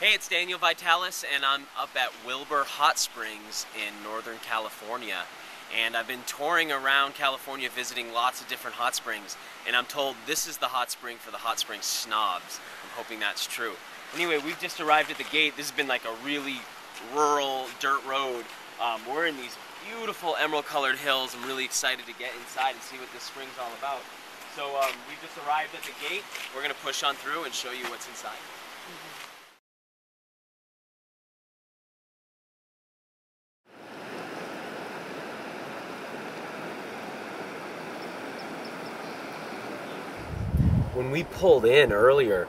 Hey, it's Daniel Vitalis, and I'm up at Wilbur Hot Springs in Northern California. And I've been touring around California visiting lots of different hot springs, and I'm told this is the hot spring for the hot spring snobs. I'm hoping that's true. Anyway, we've just arrived at the gate. This has been like a really rural dirt road. We're in these beautiful emerald-colored hills. I'm really excited to get inside and see what this spring's all about. So we've just arrived at the gate. We're going to push on through and show you what's inside. When we pulled in earlier,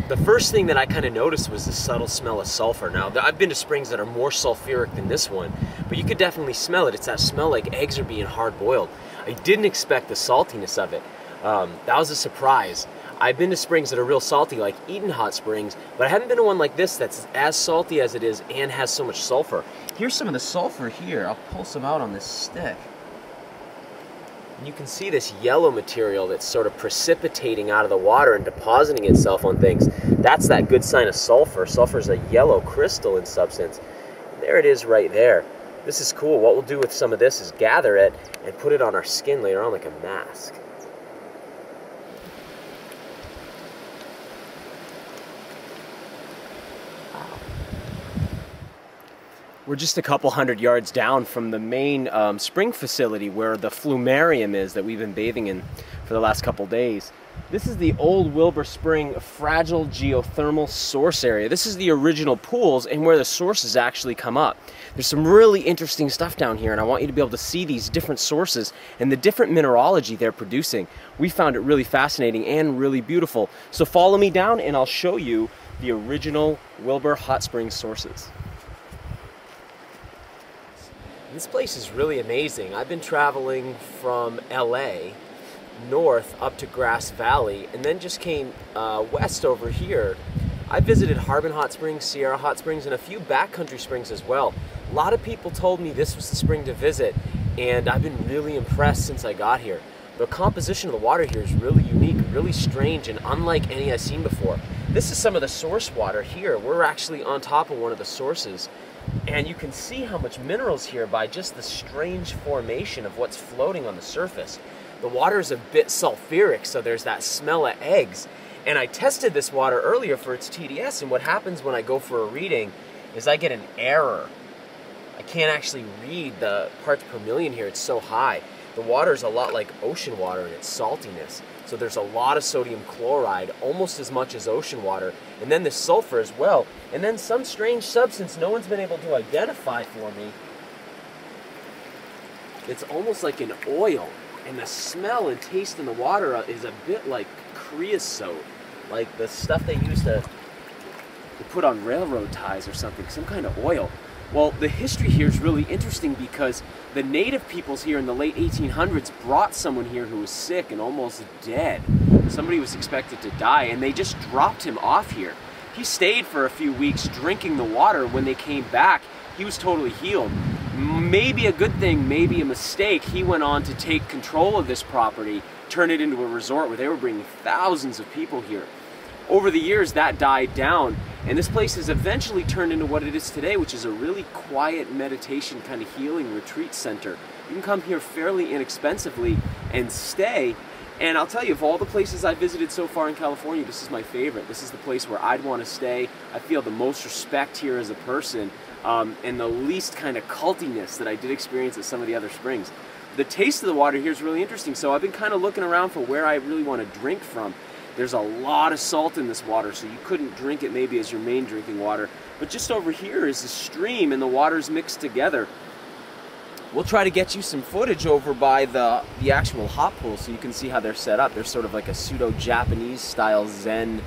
the first thing that I kind of noticed was the subtle smell of sulfur. Now, I've been to springs that are more sulfuric than this one, but you could definitely smell it. It's that smell like eggs are being hard-boiled. I didn't expect the saltiness of it. That was a surprise. I've been to springs that are real salty, like Eden Hot Springs, but I haven't been to one like this that's as salty as it is and has so much sulfur. Here's some of the sulfur here. I'll pull some out on this stick. And you can see this yellow material that's sort of precipitating out of the water and depositing itself on things. That's that good sign of sulfur. Sulfur is a yellow crystal in substance. And there it is right there. This is cool. What we'll do with some of this is gather it and put it on our skin later on like a mask. We're just a couple hundred yards down from the main spring facility where the fluminarium is that we've been bathing in for the last couple days. This is the old Wilbur Spring fragile geothermal source area. This is the original pools and where the sources actually come up. There's some really interesting stuff down here, and I want you to be able to see these different sources and the different mineralogy they're producing. We found it really fascinating and really beautiful. So follow me down and I'll show you the original Wilbur Hot Springs sources. This place is really amazing. I've been traveling from LA north up to Grass Valley and then just came west over here. I visited Harbin Hot Springs, Sierra Hot Springs, and a few backcountry springs as well. A lot of people told me this was the spring to visit, and I've been really impressed since I got here. The composition of the water here is really unique, really strange, and unlike any I've seen before. This is some of the source water here. We're actually on top of one of the sources. And you can see how much minerals here by just the strange formation of what's floating on the surface. The water is a bit sulfuric, so there's that smell of eggs. And I tested this water earlier for its TDS, and what happens when I go for a reading is I get an error. I can't actually read the parts per million here, it's so high. The water is a lot like ocean water in its saltiness. So there's a lot of sodium chloride, almost as much as ocean water, and then the sulfur as well, and then some strange substance no one's been able to identify for me. It's almost like an oil, and the smell and taste in the water is a bit like creosote, like the stuff they used to put on railroad ties or something, some kind of oil. Well, the history here is really interesting because the native peoples here in the late 1800s brought someone here who was sick and almost dead. Somebody was expected to die, and they just dropped him off here. He stayed for a few weeks drinking the water. When they came back, he was totally healed. Maybe a good thing, maybe a mistake. He went on to take control of this property, turn it into a resort where they were bringing thousands of people here. Over the years, that died down, and this place has eventually turned into what it is today, which is a really quiet meditation kind of healing retreat center. You can come here fairly inexpensively and stay, and I'll tell you, of all the places I've visited so far in California, this is my favorite. This is the place where I'd want to stay. I feel the most respect here as a person, and the least kind of cultiness that I did experience at some of the other springs. The taste of the water here is really interesting, so I've been kind of looking around for where I really want to drink from. There's a lot of salt in this water, so you couldn't drink it maybe as your main drinking water. But just over here is a stream, and the water's mixed together. We'll try to get you some footage over by the actual hot pool so you can see how they're set up. They're sort of like a pseudo-Japanese style Zen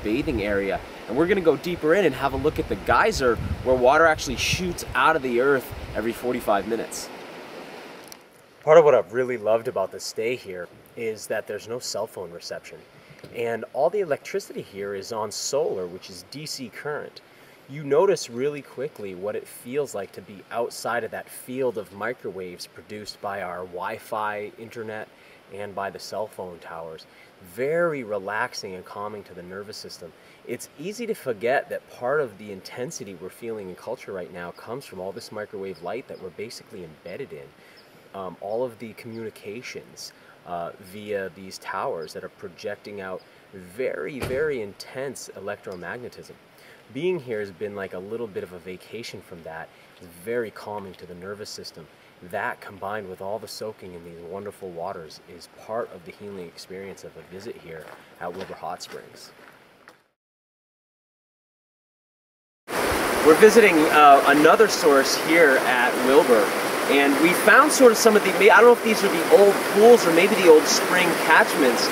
bathing area. And we're going to go deeper in and have a look at the geyser where water actually shoots out of the earth every 45 minutes. Part of what I've really loved about the stay here is that there's no cell phone reception. And all the electricity here is on solar, which is DC current. You notice really quickly what it feels like to be outside of that field of microwaves produced by our Wi-Fi, internet, and by the cell phone towers. Very relaxing and calming to the nervous system. It's easy to forget that part of the intensity we're feeling in culture right now comes from all this microwave light that we're basically embedded in. All of the communications via these towers that are projecting out very, very intense electromagnetism. Being here has been like a little bit of a vacation from that. It's very calming to the nervous system. That, combined with all the soaking in these wonderful waters, is part of the healing experience of a visit here at Wilbur Hot Springs. We're visiting another source here at Wilbur, and we found sort of some of the, I don't know if these are the old pools or maybe the old spring catchments,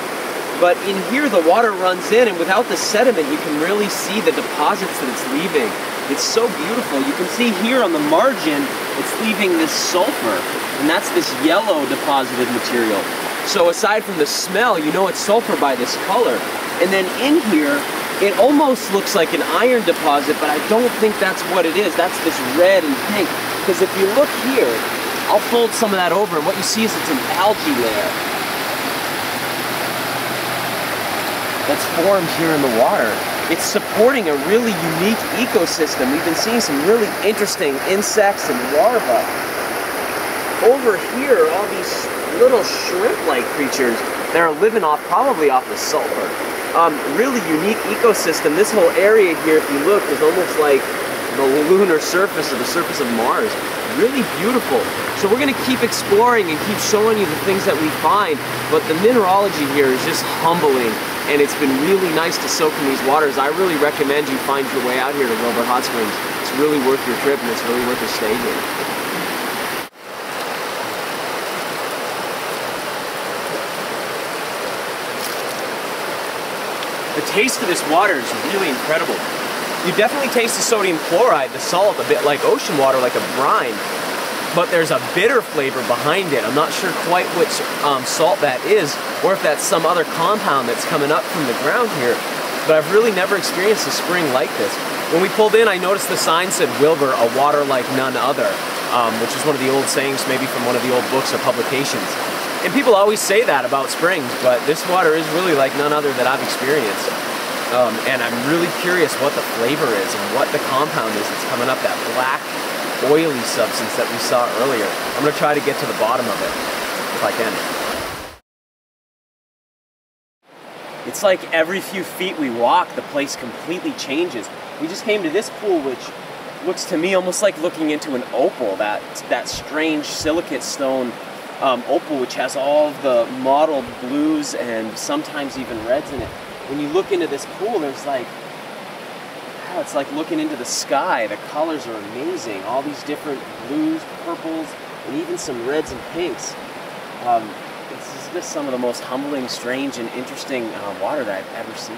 but in here the water runs in, and without the sediment you can really see the deposits that it's leaving. It's so beautiful. You can see here on the margin it's leaving this sulfur, and that's this yellow deposited material. So aside from the smell, you know it's sulfur by this color. And then in here it almost looks like an iron deposit, but I don't think that's what it is. That's this red and pink. Because if you look here, I'll fold some of that over, and what you see is it's an algae layer that's formed here in the water. It's supporting a really unique ecosystem. We've been seeing some really interesting insects and larvae. Over here, all these little shrimp-like creatures that are living probably off the sulfur. Really unique ecosystem. This whole area here, if you look, is almost like the lunar surface or the surface of Mars. Really beautiful. So we're going to keep exploring and keep showing you the things that we find, but the mineralogy here is just humbling, and it's been really nice to soak in these waters. I really recommend you find your way out here to Wilbur Hot Springs. It's really worth your trip, and it's really worth a stay here. The taste of this water is really incredible. You definitely taste the sodium chloride, the salt, a bit like ocean water, like a brine, but there's a bitter flavor behind it. I'm not sure quite which salt that is, or if that's some other compound that's coming up from the ground here, but I've really never experienced a spring like this. When we pulled in, I noticed the sign said Wilbur, a water like none other, which is one of the old sayings, maybe from one of the old books or publications. And people always say that about springs, but this water is really like none other that I've experienced. And I'm really curious what the flavor is and what the compound is that's coming up, that black, oily substance that we saw earlier. I'm going to try to get to the bottom of it, if I can. It's like every few feet we walk, the place completely changes. We just came to this pool, which looks to me almost like looking into an opal, that strange silicate stone opal, which has all the mottled blues and sometimes even reds in it. When you look into this pool, there's like, wow, it's like looking into the sky. The colors are amazing. All these different blues, purples, and even some reds and pinks. This is just some of the most humbling, strange, and interesting water that I've ever seen.